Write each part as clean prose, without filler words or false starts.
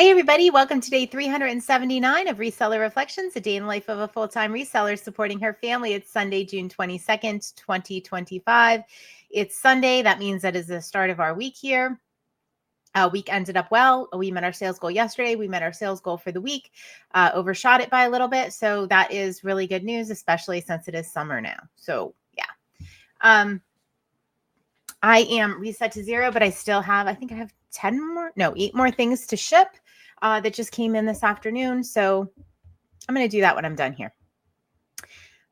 Hey everybody, welcome to day 379 of Reseller Reflections, a day in the life of a full-time reseller supporting her family. It's Sunday, June 22nd, 2025. It's Sunday. That means that is the start of our week here. Week ended up well. We met our sales goal yesterday. We met our sales goal for the week, overshot it by a little bit. So that is really good news, especially since it is summer now. So yeah. I am reset to zero, but I still have, I think I have 8 more things to ship that just came in this afternoon. So I'm going to do that when I'm done here.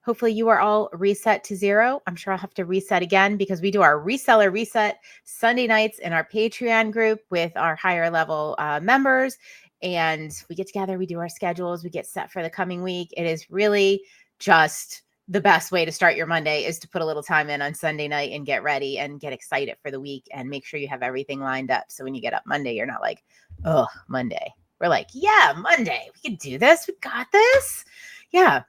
Hopefully you are all reset to zero. I'm sure I'll have to reset again because we do our reseller reset Sunday nights in our Patreon group with our higher level members. And we get together, we do our schedules, we get set for the coming week. It is really just the best way to start your Monday is to put a little time in on Sunday night and get ready and get excited for the week and make sure you have everything lined up. So when you get up Monday, you're not like, oh, Monday. We're like, yeah, Monday, we can do this. We got this. Yeah.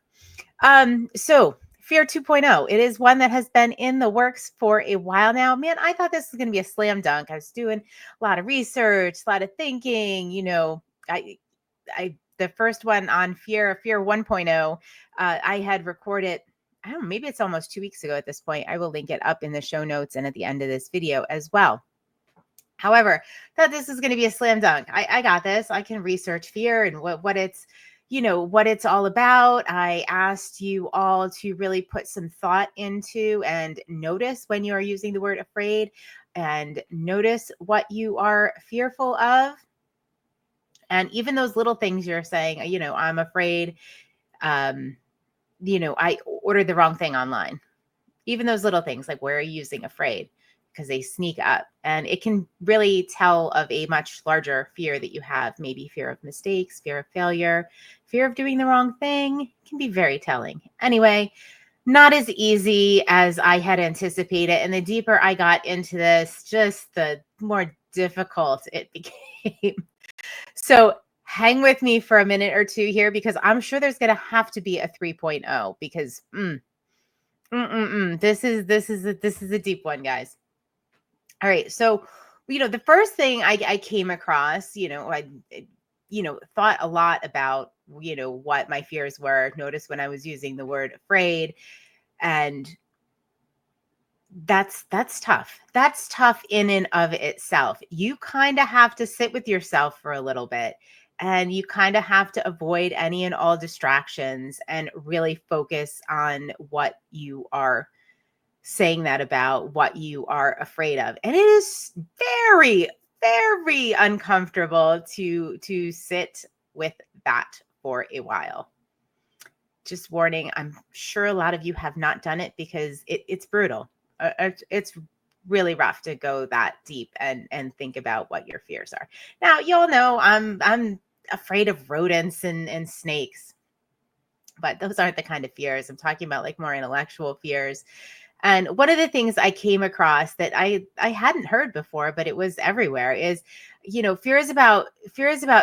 So Fear 2.0, it is one that has been in the works for a while now. Man, I thought this was going to be a slam dunk. I was doing a lot of research, a lot of thinking, the first one on Fear 1.0, I had recorded, I don't know, maybe it's almost 2 weeks ago at this point. I will link it up in the show notes and at the end of this video as well. However, thought this is going to be a slam dunk. I got this. I can research fear and what it's, what it's all about. I asked you all to really put some thought into and notice when you are using the word afraid and notice what you are fearful of. And even those little things you're saying, I'm afraid, I ordered the wrong thing online. Even those little things, like where are you using afraid? Because they sneak up and it can really tell of a much larger fear that you have, maybe fear of mistakes, fear of failure, fear of doing the wrong thing. It can be very telling. Anyway, not as easy as I had anticipated. And the deeper I got into this, just the more difficult it became. So hang with me for a minute or two here, because I'm sure there's going to have to be a 3.0 because this is a deep one, guys. All right. So, the first thing I came across, I thought a lot about, what my fears were. Notice when I was using the word afraid, and that's tough. That's tough in and of itself. You kind of have to sit with yourself for a little bit, and you kind of have to avoid any and all distractions and really focus on what you are saying that about, what you are afraid of. And it is very, very uncomfortable to sit with that for a while. Just warning, I'm sure a lot of you have not done it because it's brutal. It's really rough to go that deep and think about what your fears are. Now, you all know I'm afraid of rodents and snakes, but those aren't the kind of fears. I'm talking about like more intellectual fears. And one of the things I came across that I hadn't heard before, but it was everywhere, is, fear is about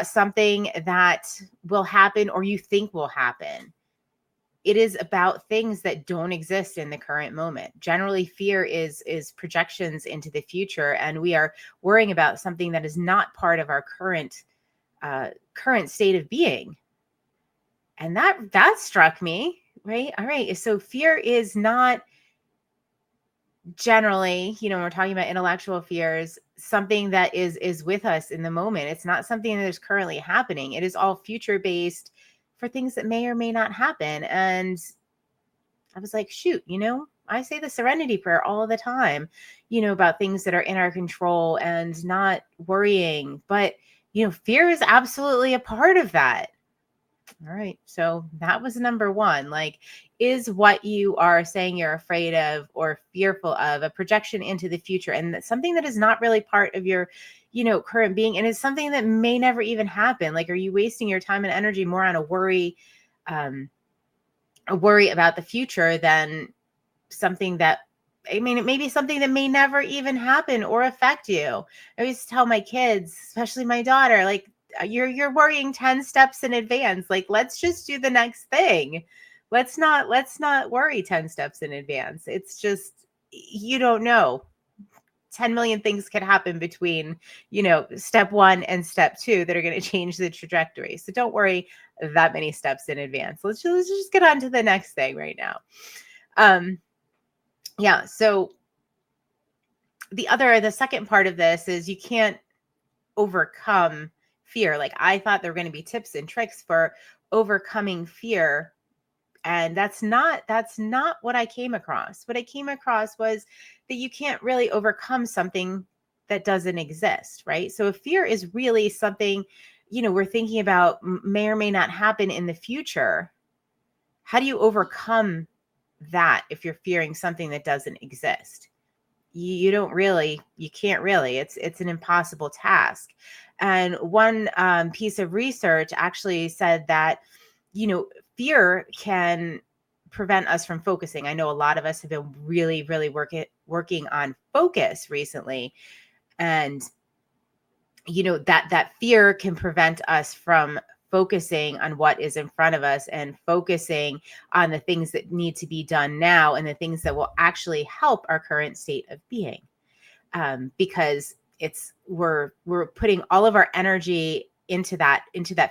something that will happen or you think will happen. It is about things that don't exist in the current moment. Generally, fear is projections into the future, and we are worrying about something that is not part of our current state of being. And that struck me, right? All right. So fear is not generally, we're talking about intellectual fears, something that is with us in the moment. It's not something that is currently happening. It is all future based for things that may or may not happen. And I was like, shoot, I say the serenity prayer all the time, about things that are in our control and not worrying. But, fear is absolutely a part of that. All right. So that was number one. Like, is what you are saying you're afraid of or fearful of a projection into the future, and that's something that is not really part of your, current being, and it's something that may never even happen? Like, are you wasting your time and energy more on a worry about the future than something that, it may be something that may never even happen or affect you? I always tell my kids, especially my daughter, like, you're worrying 10 steps in advance. Like, let's just do the next thing. Let's not worry 10 steps in advance. It's just, you don't know 10 million things could happen between, step 1 and step 2 that are going to change the trajectory. So don't worry that many steps in advance. Let's just get on to the next thing right now. Yeah. So the second part of this is you can't overcome fear. Like, I thought there were going to be tips and tricks for overcoming fear, and that's not what I came across. What I came across was that you can't really overcome something that doesn't exist, right? So if fear is really something, we're thinking about may or may not happen in the future, how do you overcome that if you're fearing something that doesn't exist? You can't really. It's an impossible task. And one piece of research actually said that, fear can prevent us from focusing. I know a lot of us have been really, really working on focus recently. And, that fear can prevent us from focusing on what is in front of us and focusing on the things that need to be done now and the things that will actually help our current state of being. Because we're putting all of our energy into that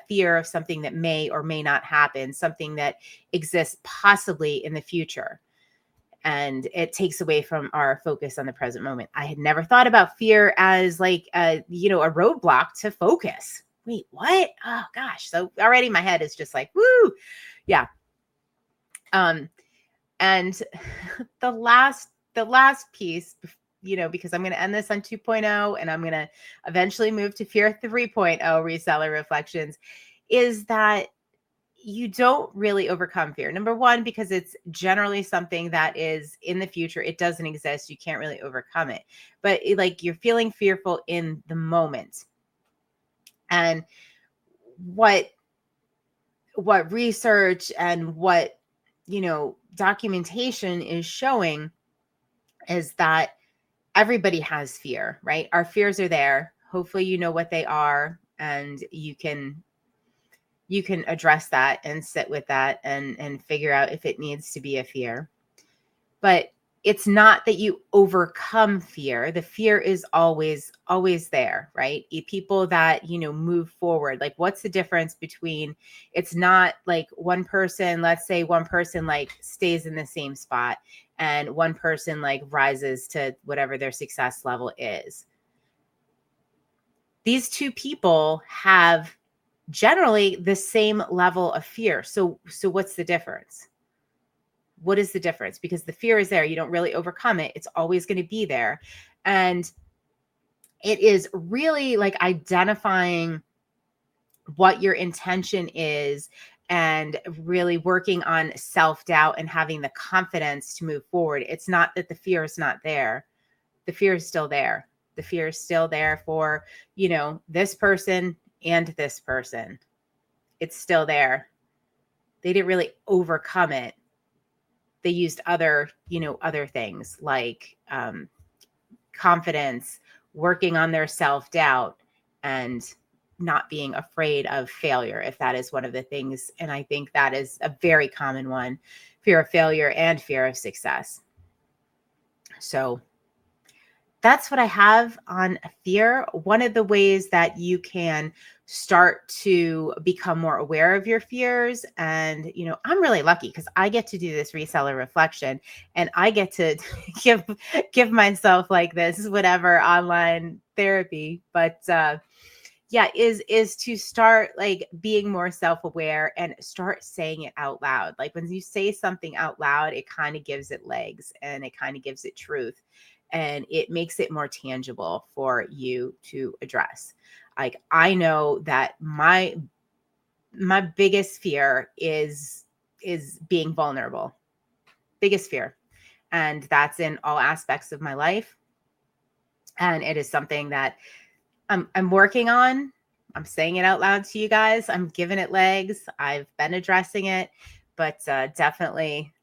fear of something that may or may not happen, something that exists possibly in the future. And it takes away from our focus on the present moment. I had never thought about fear as like a roadblock to focus. Wait, what? Oh gosh. So already my head is just like, woo. Yeah. And the last piece, because I'm going to end this on 2.0 and I'm going to eventually move to fear 3.0 reseller reflections, is that you don't really overcome fear. Number one, because it's generally something that is in the future. It doesn't exist. You can't really overcome it. But like, you're feeling fearful in the moment. And what research and what, documentation is showing is that everybody has fear, right? Our fears are there. Hopefully you know what they are, and you can address that and sit with that and figure out if it needs to be a fear. But it's not that you overcome fear. The fear is always there, right? People that, move forward. Like, what's the difference between, it's not like one person, let's say one person like stays in the same spot and one person like rises to whatever their success level is. These two people have generally the same level of fear. So what's the difference? What is the difference? Because the fear is there. You don't really overcome it. It's always going to be there. And it is really like identifying what your intention is and really working on self-doubt and having the confidence to move forward. It's not that the fear is not there. The fear is still there. The fear is still there for, this person and this person. It's still there. They didn't really overcome it. They used other things like confidence, working on their self-doubt, and not being afraid of failure, if that is one of the things. And I think that is a very common one: fear of failure and fear of success. So that's what I have on fear. One of the ways that you can start to become more aware of your fears, and I'm really lucky because I get to do this reseller reflection, and I get to give myself like this whatever online therapy. But yeah, is to start like being more self-aware and start saying it out loud. Like, when you say something out loud, it kind of gives it legs and it kind of gives it truth. And it makes it more tangible for you to address. Like, I know that my biggest fear is being vulnerable. Biggest fear. And that's in all aspects of my life. And it is something that I'm working on. I'm saying it out loud to you guys. I'm giving it legs. I've been addressing it, but definitely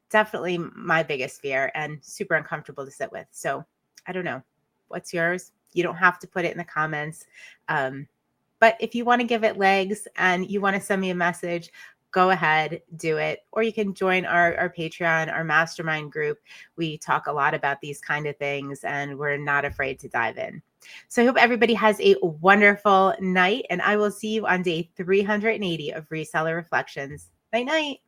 my biggest fear, and super uncomfortable to sit with. So I don't know. What's yours? You don't have to put it in the comments. But if you want to give it legs and you want to send me a message, go ahead, do it. Or you can join our Patreon, our mastermind group. We talk a lot about these kind of things, and we're not afraid to dive in. So I hope everybody has a wonderful night, and I will see you on day 380 of Reseller Reflections. Night, night.